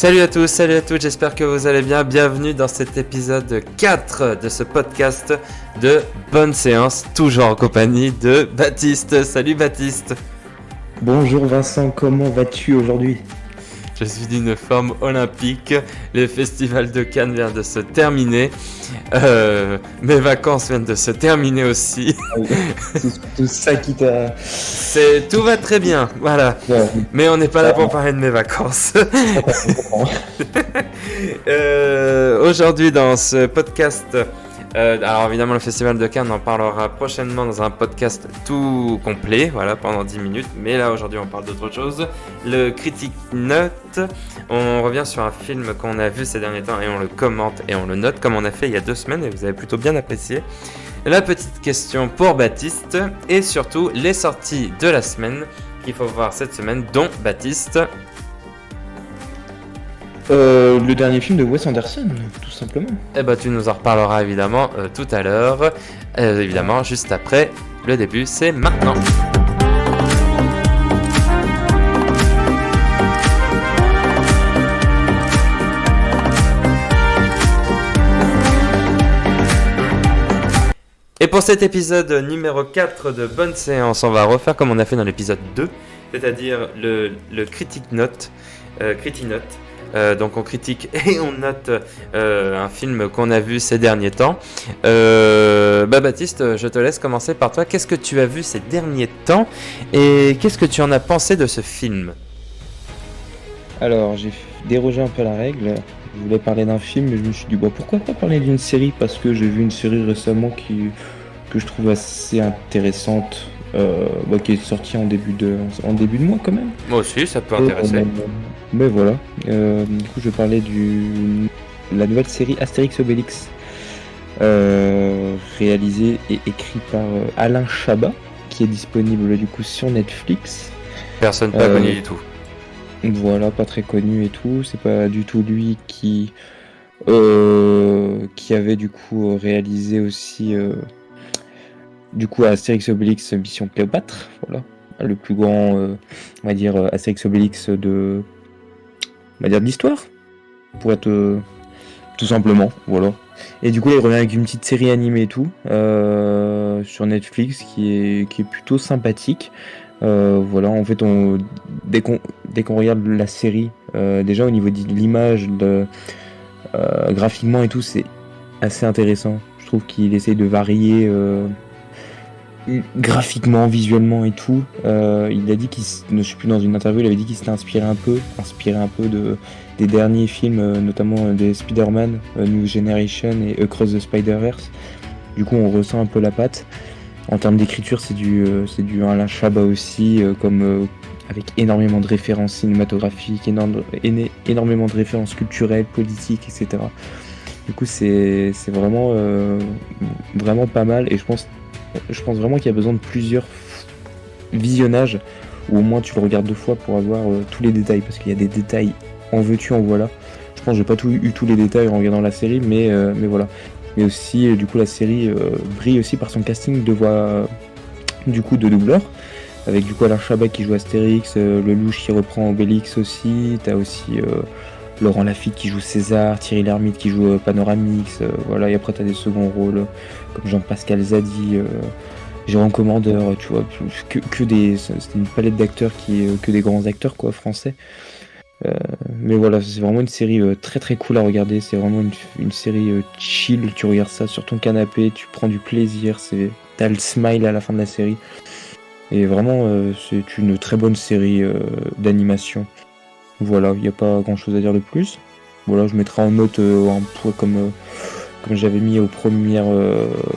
Salut à tous, j'espère que vous allez bien. Bienvenue dans cet épisode 4 de ce podcast de Bonne Séance, toujours en compagnie de Baptiste. Salut Baptiste. Bonjour Vincent, comment vas-tu aujourd'hui ? Je suis d'une forme olympique, le festival de Cannes vient de se terminer, mes vacances viennent de se terminer aussi. C'est surtout ça qui t'a... Tout va très bien, voilà. Ouais. Mais on n'est pas là pour parler de mes vacances. Aujourd'hui dans ce podcast, alors évidemment le Festival de Cannes, on en parlera prochainement dans un podcast tout complet, voilà, pendant 10 minutes. Mais là aujourd'hui on parle d'autre chose. Le Critic Note, on revient sur un film qu'on a vu ces derniers temps et on le commente et on le note comme on a fait il y a 2 semaines et vous avez plutôt bien apprécié. La petite question pour Baptiste et surtout les sorties de la semaine qu'il faut voir cette semaine, dont Baptiste. Le dernier film de Wes Anderson, tout simplement. Eh ben, tu nous en reparleras évidemment tout à l'heure. Évidemment, juste après le début, c'est maintenant. Et pour cet épisode numéro 4 de Bonne Séance, on va refaire comme on a fait dans l'épisode 2, c'est-à-dire le Critic Note. Donc on critique et on note un film qu'on a vu ces derniers temps. Baptiste, je te laisse commencer par toi. Qu'est-ce que tu as vu ces derniers temps et qu'est-ce que tu en as pensé de ce film ? Alors, j'ai dérogé un peu à la règle. Je voulais parler d'un film, mais je me suis dit, pourquoi pas parler d'une série ? Parce que j'ai vu une série récemment que je trouve assez intéressante, qui est sortie en début de mois quand même. Moi aussi, ça peut intéresser. Mais voilà. Du coup, je vais parler de la nouvelle série Astérix Obélix, réalisée et écrite par Alain Chabat, qui est disponible du coup sur Netflix. Personne pas connu du tout. Voilà, pas très connu et tout. C'est pas du tout lui qui avait du coup réalisé aussi du coup Astérix Obélix Mission Cléopâtre. Voilà, le plus grand, on va dire Astérix Obélix d'histoire, pour être tout simplement, voilà. Et du coup, il revient avec une petite série animée et tout sur Netflix qui est plutôt sympathique. Voilà, en fait, dès qu'on regarde la série, déjà au niveau de l'image, graphiquement et tout, c'est assez intéressant. Je trouve qu'il essaye de varier graphiquement, visuellement et tout. Il a dit je sais plus, dans une interview, il avait dit qu'il s'était inspiré un peu des derniers films, notamment des Spider-Man, New Generation et Across the Spider-Verse. Du coup, on ressent un peu la patte. En termes d'écriture, c'est du Alain Chabat aussi, avec énormément de références cinématographiques, énormément de références culturelles, politiques, etc. Du coup, c'est vraiment, vraiment pas mal. Et je pense vraiment qu'il y a besoin de plusieurs visionnages, ou au moins tu le regardes 2 fois pour avoir tous les détails, parce qu'il y a des détails en veux-tu, en voilà. Je pense que j'ai pas eu tous les détails en regardant la série, mais voilà. Mais aussi, du coup, la série brille aussi par son casting de voix, du coup, de doubleur, avec du coup Alain Chabat qui joue Astérix, Lelouch qui reprend Obélix aussi, t'as aussi Laurent Lafitte qui joue César, Thierry Lhermitte qui joue Panoramix, voilà, et après t'as des seconds rôles comme Jean-Pascal Zadi, Jérôme Commandeur, tu vois, c'est une palette d'acteurs que des grands acteurs, quoi, français. Mais voilà, c'est vraiment une série très très cool à regarder. C'est vraiment une série chill. Tu regardes ça sur ton canapé, tu prends du plaisir. T'as le smile à la fin de la série. Et vraiment, c'est une très bonne série d'animation. Voilà, il n'y a pas grand chose à dire de plus. Voilà, je mettrai en note un point comme j'avais mis aux premières.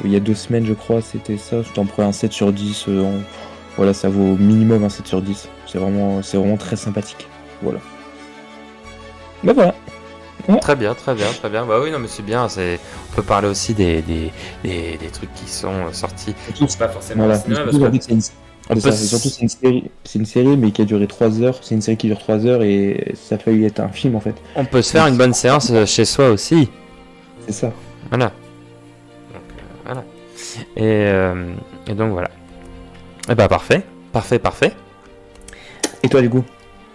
Il y a 2 semaines, je crois, c'était ça. Je t'en prends un 7 sur 10. Voilà, ça vaut au minimum un 7 sur 10. C'est vraiment très sympathique. Voilà. Ben voilà. Ouais. Très bien. Bah oui, non, mais c'est bien. On peut parler aussi des trucs qui sont sortis. C'est pas forcément voilà. Surtout, c'est une série, mais qui a duré 3 heures. C'est une série qui dure 3 heures et ça a failli être un film en fait. On peut se faire une bonne séance chez soi aussi. C'est ça. Voilà. Donc, voilà. Et donc voilà. Et bah parfait. Et toi du coup ?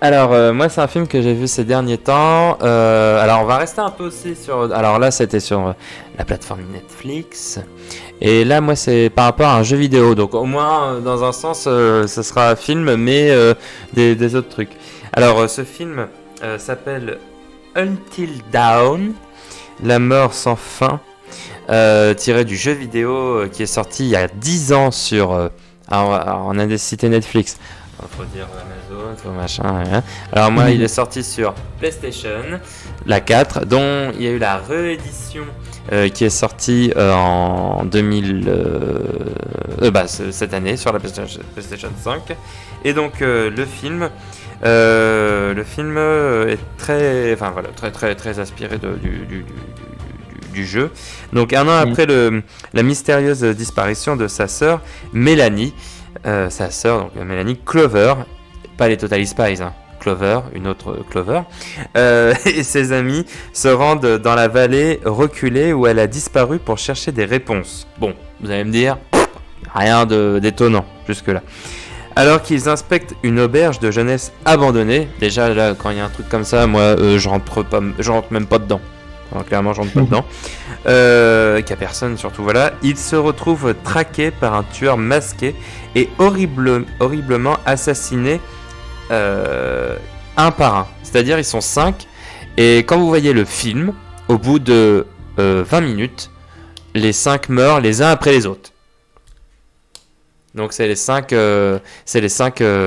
Alors, moi, c'est un film que j'ai vu ces derniers temps. Alors, on va rester un peu aussi sur. Alors là, c'était sur la plateforme Netflix. Et là, moi, c'est par rapport à un jeu vidéo. Donc, au moins, dans un sens, ce sera un film, mais des autres trucs. Alors, ce film s'appelle Until Dawn, La mort sans fin, tiré du jeu vidéo qui est sorti il y a 10 ans sur. On a cité Netflix. Faut dire Amazon, faut machin. Hein. Alors moi, il est sorti sur PlayStation, la 4, dont il y a eu la réédition qui est sortie en 2000, cette année sur la PlayStation 5. Et donc le film est très, enfin voilà, très inspiré du jeu. Donc un an après la mystérieuse disparition de sa sœur Mélanie. Sa sœur, donc Mélanie Clover, pas les Totally Spies, hein. Clover, une autre Clover, et ses amis se rendent dans la vallée reculée où elle a disparu pour chercher des réponses. Bon, vous allez me dire, rien d'étonnant jusque-là. Alors qu'ils inspectent une auberge de jeunesse abandonnée, déjà là, quand il y a un truc comme ça, moi, je rentre même pas dedans. Alors, clairement, je rentre pas dedans. Qu'il y a personne, surtout, voilà. Ils se retrouvent traqués par un tueur masqué et horriblement assassinés un par un. C'est-à-dire, ils sont 5. Et quand vous voyez le film, au bout de 20 minutes, les 5 meurent les uns après les autres. Donc, c'est les 5.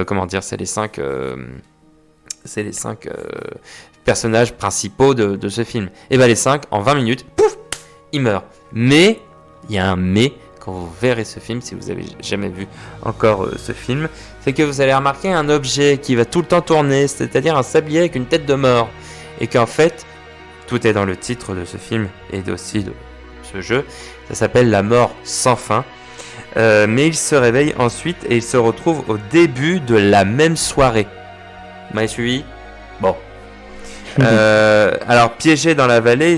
Comment dire? C'est les 5. C'est les 5 personnages principaux de ce film. Et ben les 5, en 20 minutes, pouf, ils meurent. Mais, il y a un mais, quand vous verrez ce film, si vous avez jamais vu encore ce film, c'est que vous allez remarquer un objet qui va tout le temps tourner, c'est-à-dire un sablier avec une tête de mort. Et qu'en fait, tout est dans le titre de ce film et aussi de ce jeu, ça s'appelle La mort sans fin. Mais il se réveille ensuite et il se retrouve au début de la même soirée. Vous m'avez suivi ? Bon. Alors piégés dans la vallée,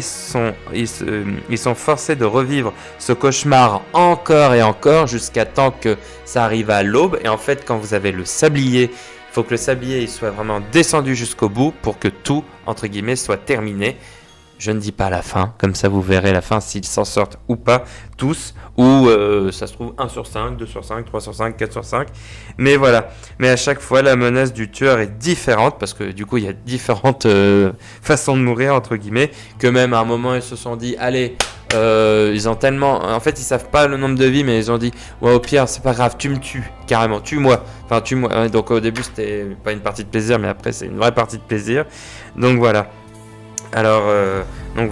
ils sont forcés de revivre ce cauchemar encore et encore jusqu'à temps que ça arrive à l'aube. Et en fait, quand vous avez le sablier, il faut que le sablier il soit vraiment descendu jusqu'au bout pour que tout, entre guillemets, soit terminé. Je ne dis pas la fin, comme ça vous verrez la fin s'ils s'en sortent ou pas, tous, ou ça se trouve 1 sur 5, 2 sur 5, 3 sur 5, 4 sur 5, mais voilà. Mais à chaque fois, la menace du tueur est différente, parce que du coup, il y a différentes façons de mourir, entre guillemets, que même à un moment, ils se sont dit, allez, ils ont tellement... En fait, ils savent pas le nombre de vies, mais ils ont dit, ouais, au pire, c'est pas grave, tu me tues, carrément, tue-moi. Enfin, tue-moi. Donc au début, c'était pas une partie de plaisir, mais après, c'est une vraie partie de plaisir. Donc voilà. Alors, donc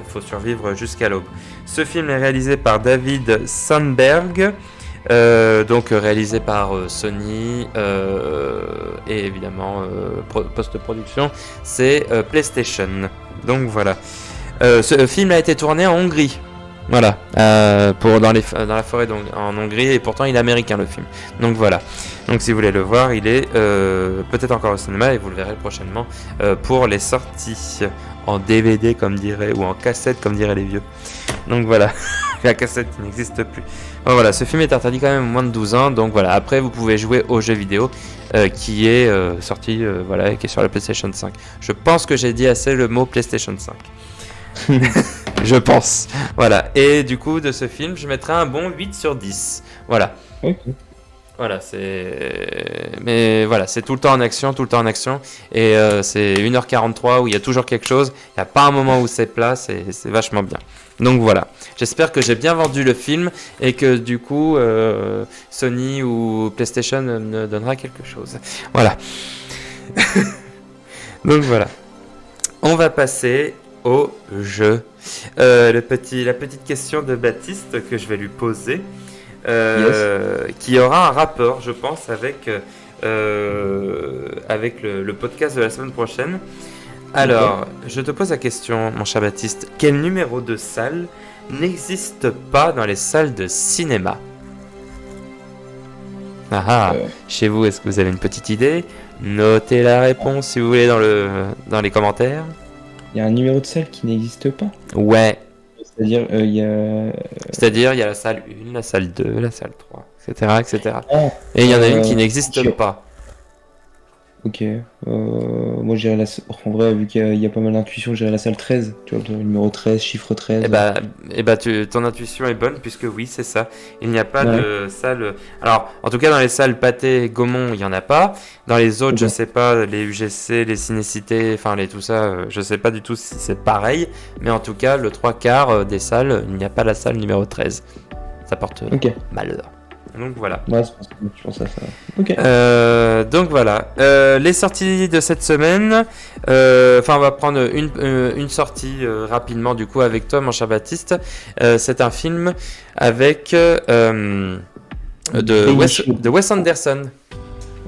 faut survivre jusqu'à l'aube. Ce film est réalisé par David Sandberg, donc réalisé par Sony et évidemment post-production, c'est PlayStation. Donc voilà. Ce film a été tourné en Hongrie. Voilà, dans la forêt en Hongrie, et pourtant il est américain le film. Donc voilà. Donc si vous voulez le voir, il est peut-être encore au cinéma et vous le verrez prochainement pour les sorties en DVD comme dirait, ou en cassette comme diraient les vieux. Donc voilà, la cassette qui n'existe plus. Donc voilà, ce film est interdit quand même aux moins de 12 ans. Donc voilà, après vous pouvez jouer au jeu vidéo qui est sorti, voilà, et qui est sur la PlayStation 5. Je pense que j'ai dit assez le mot PlayStation 5. Je pense. Voilà. Et du coup, de ce film, je mettrai un bon 8 sur 10. Voilà. Okay. Voilà, mais voilà, c'est tout le temps en action. Et c'est 1h43 où il y a toujours quelque chose. Il n'y a pas un moment où c'est plat, c'est vachement bien. Donc voilà. J'espère que j'ai bien vendu le film et que du coup, Sony ou PlayStation me donnera quelque chose. Voilà. Donc voilà. On va passer au jeu. La petite question de Baptiste que je vais lui poser, qui aura un rapport, je pense, avec le podcast de la semaine prochaine. Alors, je te pose la question, mon cher Baptiste, quel numéro de salle n'existe pas dans les salles de cinéma? Chez vous, est-ce que vous avez une petite idée? Notez la réponse si vous voulez dans les commentaires. Il y a un numéro de salle qui n'existe pas. Ouais. C'est-à-dire, il y a... C'est-à-dire, il y a la salle 1, la salle 2, la salle 3, etc. Et il y en a une qui n'existe pas. Ok. Moi, j'irais en vrai, vu qu'il y a pas mal d'intuitions, j'irais la salle 13. Tu vois, le numéro 13, chiffre Eh 13. bah, ton intuition est bonne puisque oui, c'est ça. Il n'y a pas Ouais, de salle. Alors, en tout cas, dans les salles Pathé et Gaumont, il n'y en a pas. Dans les autres, je ok. sais pas, les UGC, les Cinécités, enfin tout ça, je sais pas du tout si c'est pareil. Mais en tout cas, le trois quarts des salles, il n'y a pas la salle numéro 13. Ça porte Ok. malheur. Donc voilà. Ouais, je pense à ça. Ok. Donc voilà, les sorties de cette semaine. On va prendre une sortie rapidement du coup avec toi, mon cher Baptiste. C'est un film avec Benicio. de Wes Anderson.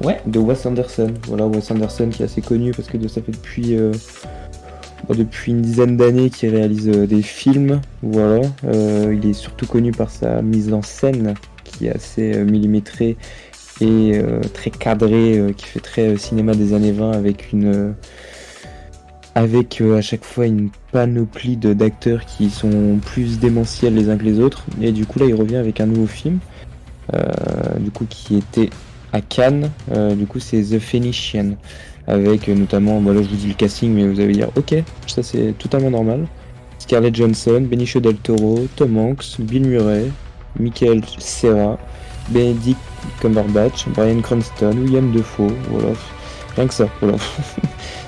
Ouais, de Wes Anderson. Voilà, Wes Anderson qui est assez connu parce que ça fait depuis une dizaine d'années qu'il réalise des films. Voilà. Il est surtout connu par sa mise en scène qui est assez millimétrée et très cadrée, qui fait très cinéma des années 20 avec à chaque fois une panoplie d'acteurs qui sont plus démentiels les uns que les autres. Et du coup là il revient avec un nouveau film, du coup qui était à Cannes, du coup c'est The Phoenician, avec notamment, là je vous dis le casting mais vous allez dire ok, ça c'est totalement normal. Scarlett Johansson, Benicio del Toro, Tom Hanks, Bill Murray, Michael Cera, Benedict Cumberbatch, Bryan Cranston, William Dafoe, voilà, rien que ça, voilà.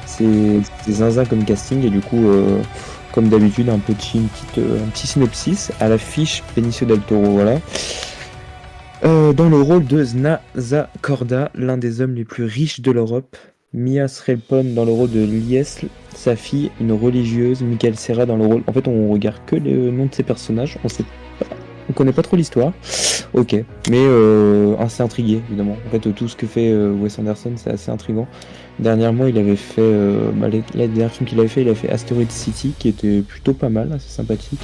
C'est zinzin comme casting et du coup, comme d'habitude, un petit synopsis à l'affiche Benicio del Toro, voilà. Dans le rôle de Znaza Korda, l'un des hommes les plus riches de l'Europe, Mia Srelpon dans le rôle de Liesl, sa fille, une religieuse, Michael Cera dans le rôle. En fait, on regarde que le nom de ces personnages, on connaît pas trop l'histoire. Ok, mais assez intrigué évidemment. En fait, tout ce que fait Wes Anderson, c'est assez intriguant. Dernièrement, il avait fait les derniers films qu'il avait fait, il a fait Asteroid City, qui était plutôt pas mal, assez sympathique.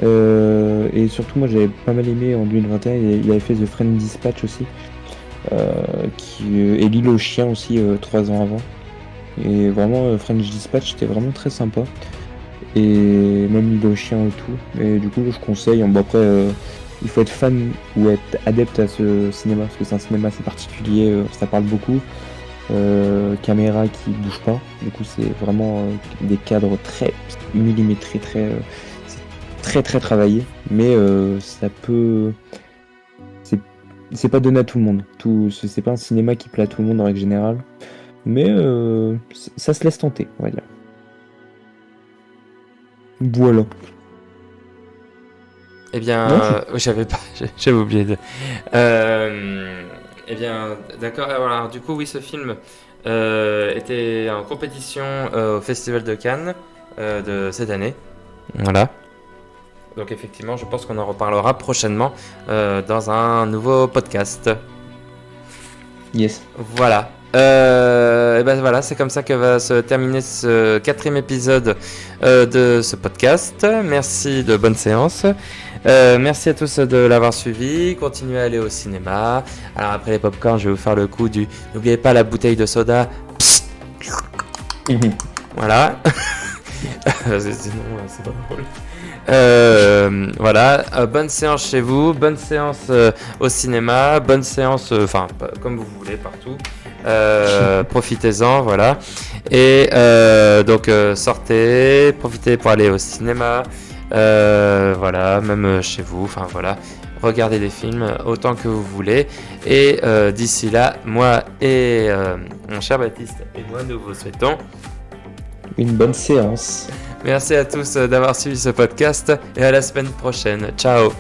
Et surtout, moi, j'avais pas mal aimé en 2021. Il avait fait The Friend Dispatch aussi, et L'île aux chiens aussi 3 ans avant. Et vraiment, French Dispatch, c'était vraiment très sympa. Et même L'île aux chiens et tout. Et du coup, je conseille. Bon, après, il faut être fan ou être adepte à ce cinéma, parce que c'est un cinéma assez particulier, ça parle beaucoup. Caméra qui bouge pas, du coup c'est vraiment des cadres très millimétrés, très très travaillé, mais c'est pas donné à tout le monde. C'est pas un cinéma qui plaît à tout le monde en règle générale, mais ça se laisse tenter, on va dire. Voilà. Eh bien, Non, j'avais pas, j'avais oublié de. Eh bien, d'accord. Alors, du coup, oui, ce film était en compétition au Festival de Cannes de cette année. Voilà. Donc, effectivement, je pense qu'on en reparlera prochainement dans un nouveau podcast. yes. Voilà. Et ben voilà, c'est comme ça que va se terminer ce 4e épisode de ce podcast. Merci de bonne séance. Merci à tous de l'avoir suivi. Continuez à aller au cinéma. Alors après les popcorn, je vais vous faire le coup du n'oubliez pas la bouteille de soda. Psst. Voilà. Sinon, c'est pas drôle. Voilà, bonne séance chez vous, bonne séance au cinéma, bonne séance, comme vous voulez, partout. Profitez-en, voilà. Et donc sortez, profitez pour aller au cinéma, voilà, même chez vous, enfin voilà. Regardez des films autant que vous voulez. Et d'ici là, moi et mon cher Baptiste et moi, nous vous souhaitons Une bonne séance. merci à tous d'avoir suivi ce podcast et à la semaine prochaine. Ciao.